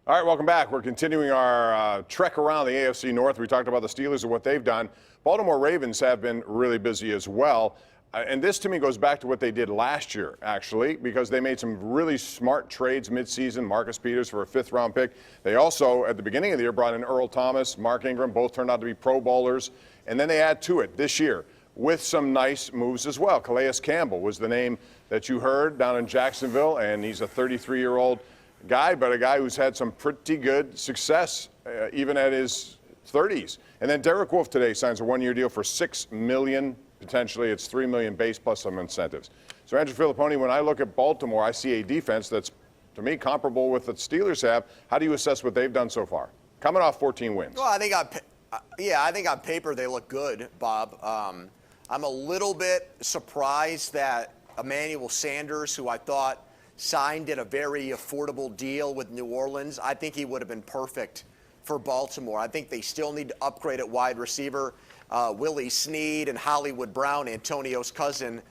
All right, welcome back. We're continuing our trek around the AFC North. We talked about the Steelers and what they've done. Baltimore Ravens have been really busy as well. And this, to me, goes back to what they did last year, actually, because they made some really smart trades midseason. Marcus Peters for a fifth-round pick. They also, at the beginning of the year, brought in Earl Thomas, Mark Ingram. Both turned out to be Pro Bowlers. And then they add to it this year with some nice moves as well. Calais Campbell was the name that you heard down in Jacksonville, and he's a 33-year-old guy, but a guy who's had some pretty good success even at his 30s. And then Derek Wolfe today signs a one-year deal for $6 million. Potentially it's $3 million base plus some incentives. So Andrew Fillipponi, when I look at Baltimore, I see a defense that's, to me, comparable with the Steelers have. How do you assess what they've done so far? Coming off 14 wins. Well, I think on paper they look good, Bob. I'm a little bit surprised that Emmanuel Sanders, who I thought signed at a very affordable deal with New Orleans, I think he would have been perfect for Baltimore. I think they still need to upgrade at wide receiver. Willie Snead and Hollywood Brown, Antonio's cousin,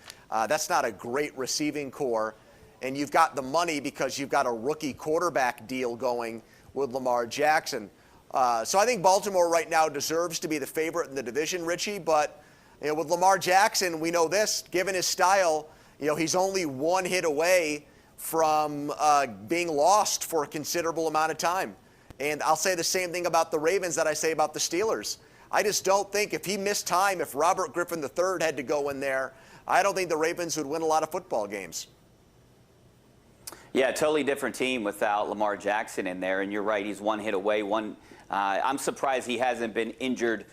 that's not a great receiving core. And you've got the money because you've got a rookie quarterback deal going with Lamar Jackson. So I think Baltimore right now deserves to be the favorite in the division, Richie. But with Lamar Jackson, we know this, given his style, he's only one hit away from being lost for a considerable amount of time. And I'll say the same thing about the Ravens that I say about the Steelers. I just don't think if he missed time, if Robert Griffin III had to go in there, I don't think the Ravens would win a lot of football games. Yeah, totally different team without Lamar Jackson in there. And you're right, he's one hit away. I'm surprised he hasn't been injured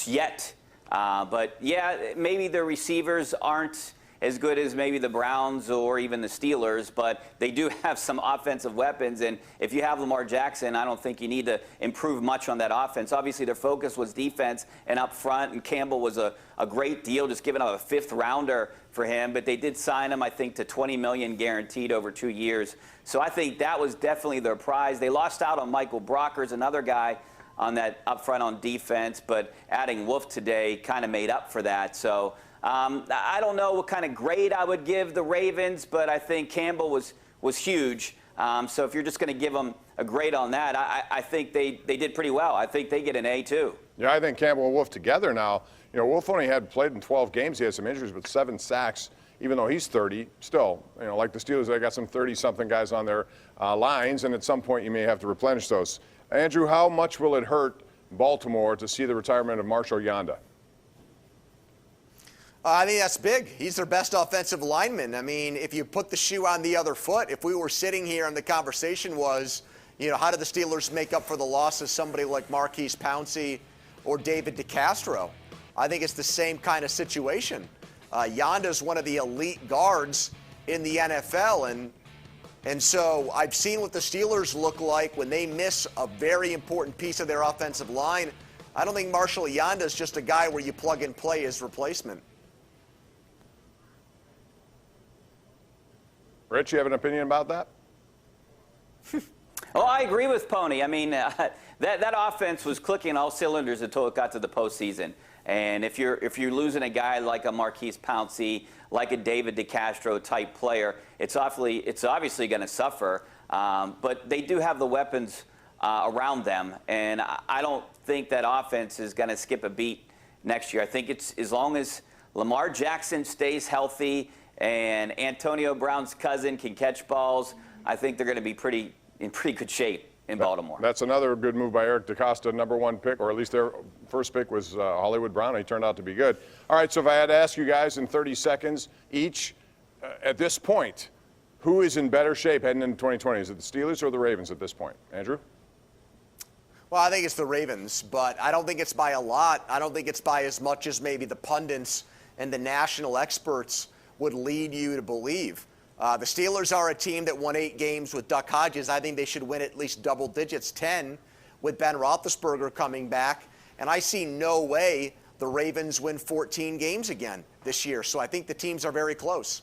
yet. But, yeah, maybe the receivers aren't as good as maybe the Browns or even the Steelers, but they do have some offensive weapons. And if you have Lamar Jackson, I don't think you need to improve much on that offense. Obviously, their focus was defense and up front, and Campbell was a great deal, just giving up a fifth-rounder for him. But they did sign him, I think, to $20 million guaranteed over 2 years. So I think that was definitely their prize. They lost out on Michael Brockers, another guy on that up front on defense, but adding Wolfe today kind of made up for that. So I don't know what kind of grade I would give the Ravens, but I think Campbell was huge. So if you're just going to give them a grade on that, I think they did pretty well. I think they get an A too. Yeah, I think Campbell and Wolfe together now. Wolfe only had played in 12 games. He had some injuries, but 7 sacks. Even though he's 30, still, like the Steelers, they got some 30-something guys on their lines, and at some point you may have to replenish those. Andrew, how much will it hurt Baltimore to see the retirement of Marshall Yanda? I think that's big. He's their best offensive lineman. I mean, if you put the shoe on the other foot, if we were sitting here and the conversation was, how did the Steelers make up for the loss of somebody like Marquise Pouncey or David DeCastro? I think it's the same kind of situation. Yanda's one of the elite guards in the NFL, and so I've seen what the Steelers look like when they miss a very important piece of their offensive line. I don't think Marshall Yanda is just a guy where you plug and play his replacement. Rich, you have an opinion about that? Oh, I agree with Pony. I mean, that offense was clicking all cylinders until it got to the postseason. And if you're losing a guy like a Marquise Pouncey, like a David DeCastro type player, it's obviously going to suffer. But they do have the weapons around them, and I don't think that offense is going to skip a beat next year. I think it's as long as Lamar Jackson stays healthy and Antonio Brown's cousin can catch balls, I think they're going to be in pretty good shape in Baltimore. That's another good move by Eric DeCosta, #1 pick, or at least their first pick was Hollywood Brown, and he turned out to be good. All right, so if I had to ask you guys in 30 seconds each, at this point, who is in better shape heading into 2020? Is it the Steelers or the Ravens at this point? Andrew? Well, I think it's the Ravens, but I don't think it's by a lot. I don't think it's by as much as maybe the pundits and the national experts would lead you to believe. The Steelers are a team that won 8 games with Duck Hodges. I think they should win at least double digits, 10, with Ben Roethlisberger coming back. And I see no way the Ravens win 14 games again this year. So I think the teams are very close.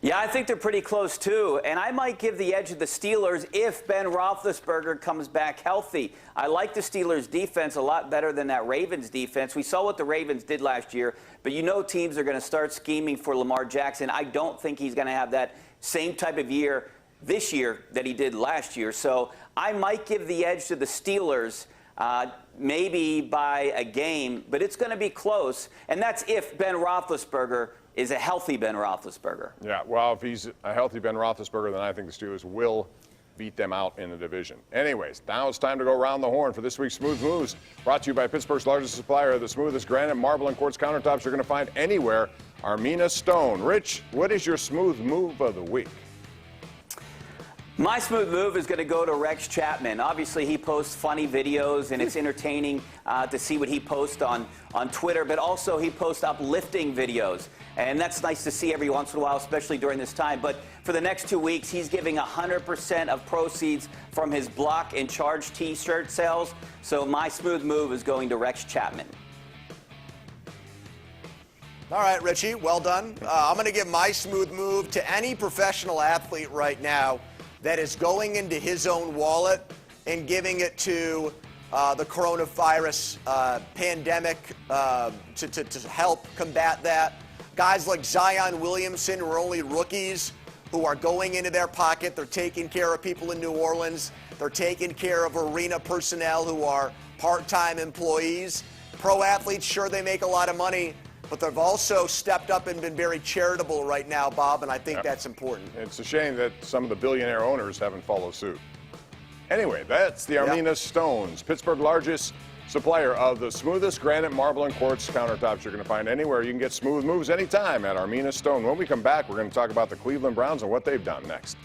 Yeah, I think they're pretty close, too. And I might give the edge to the Steelers if Ben Roethlisberger comes back healthy. I like the Steelers' defense a lot better than that Ravens defense. We saw what the Ravens did last year, but teams are going to start scheming for Lamar Jackson. I don't think he's going to have that same type of year this year that he did last year. So I might give the edge to the Steelers, maybe by a game, but it's going to be close. And that's if Ben Roethlisberger is a healthy Ben Roethlisberger. Yeah, well, if he's a healthy Ben Roethlisberger, then I think the Steelers will beat them out in the division. Anyways, now it's time to go around the horn for this week's Smooth Moves, brought to you by Pittsburgh's largest supplier of the smoothest granite, marble, and quartz countertops you're going to find anywhere, Armina Stone. Rich, what is your smooth move of the week? My smooth move is going to go to Rex Chapman. Obviously, he posts funny videos, and it's entertaining to see what he posts on Twitter, but also he posts uplifting videos. And that's nice to see every once in a while, especially during this time. But for the next 2 weeks, he's giving 100% of proceeds from his Block and Charge T-shirt sales. So my smooth move is going to Rex Chapman. All right, Richie, well done. I'm going to give my smooth move to any professional athlete right now that is going into his own wallet and giving it to the coronavirus pandemic to help combat that. Guys like Zion Williamson, who are only rookies, who are going into their pocket. They're taking care of people in New Orleans. They're taking care of arena personnel who are part-time employees. Pro athletes, sure, they make a lot of money, but they've also stepped up and been very charitable right now, Bob, and I think that's important. It's a shame that some of the billionaire owners haven't followed suit. Anyway, that's the Armina Stones, Pittsburgh's largest supplier of the smoothest granite, marble, and quartz countertops you're going to find anywhere. You can get smooth moves anytime at Armina Stone. When we come back, we're going to talk about the Cleveland Browns and what they've done next.